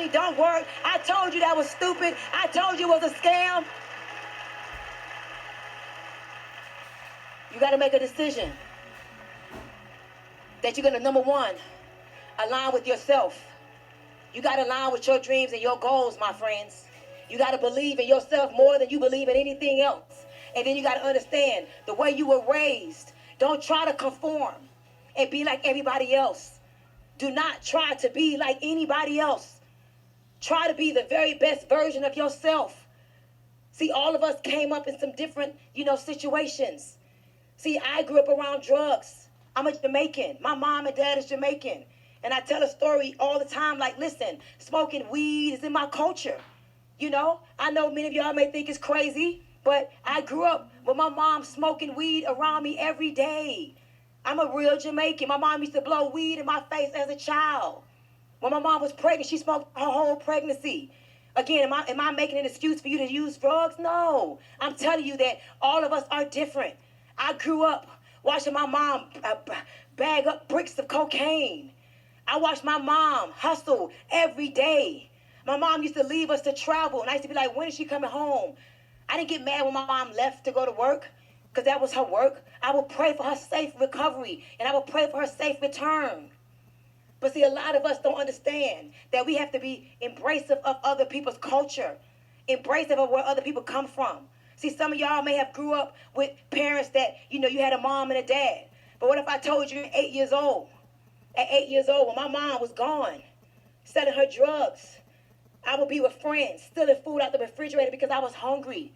money don't work. I told you that was stupid. I told you it was a scam. You got to make a decision that you're going to, number one, align with yourself. You got to align with your dreams and your goals, my friends. You got to believe in yourself more than you believe in anything else. And then you got to understand the way you were raised. Don't try to conform and be like everybody else. Do not try to be like anybody else. Try to be the very best version of yourself. See, all of us came up in some different, situations. See, I grew up around drugs. I'm a Jamaican. My mom and dad is Jamaican. And I tell a story all the time, like, listen, smoking weed is in my culture. I know many of y'all may think it's crazy, but I grew up with my mom smoking weed around me every day. I'm a real Jamaican. My mom used to blow weed in my face as a child. When my mom was pregnant, she smoked her whole pregnancy. Again, am I making an excuse for you to use drugs? No. I'm telling you that all of us are different. I grew up watching my mom bag up bricks of cocaine. I watched my mom hustle every day. My mom used to leave us to travel, and I used to be like, when is she coming home? I didn't get mad when my mom left to go to work, because that was her work. I would pray for her safe recovery, and I would pray for her safe return. But see, a lot of us don't understand that we have to be embracive of other people's culture, embracive of where other people come from. See, some of y'all may have grew up with parents that, you had a mom and a dad. But what if I told you at 8 years old, when my mom was gone, selling her drugs, I would be with friends, stealing food out the refrigerator because I was hungry.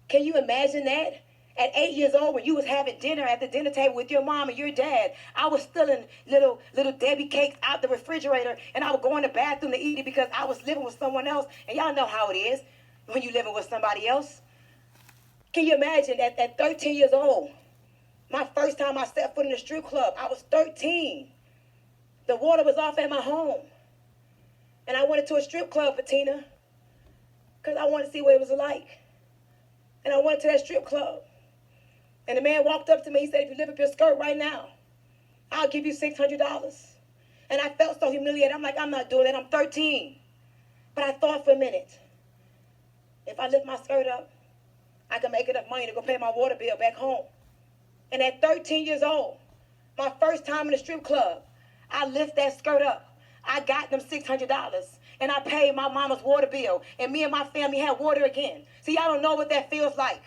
Can you imagine that? At 8 years old, when you was having dinner at the dinner table with your mom and your dad, I was stealing little Debbie cakes out the refrigerator, and I would go in the bathroom to eat it because I was living with someone else. And y'all know how it is when you living with somebody else. Can you imagine at 13 years old, my first time I stepped foot in a strip club, I was 13. The water was off at my home. And I went to a strip club, Patina, because I wanted to see what it was like. And I went to that strip club. And the man walked up to me. He said, if you lift up your skirt right now, I'll give you $600. And I felt so humiliated. I'm like, I'm not doing that. I'm 13. But I thought for a minute, if I lift my skirt up, I can make enough money to go pay my water bill back home. And at 13 years old, my first time in the strip club, I lift that skirt up. I got them $600, and I paid my mama's water bill, and me and my family had water again. See, y'all don't know what that feels like.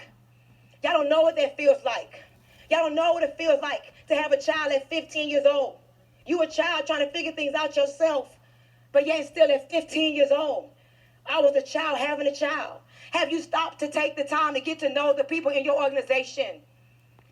Y'all don't know what that feels like. Y'all don't know what it feels like to have a child at 15 years old. You a child trying to figure things out yourself, but yet still at 15 years old. I was a child having a child. Have you stopped to take the time to get to know the people in your organization?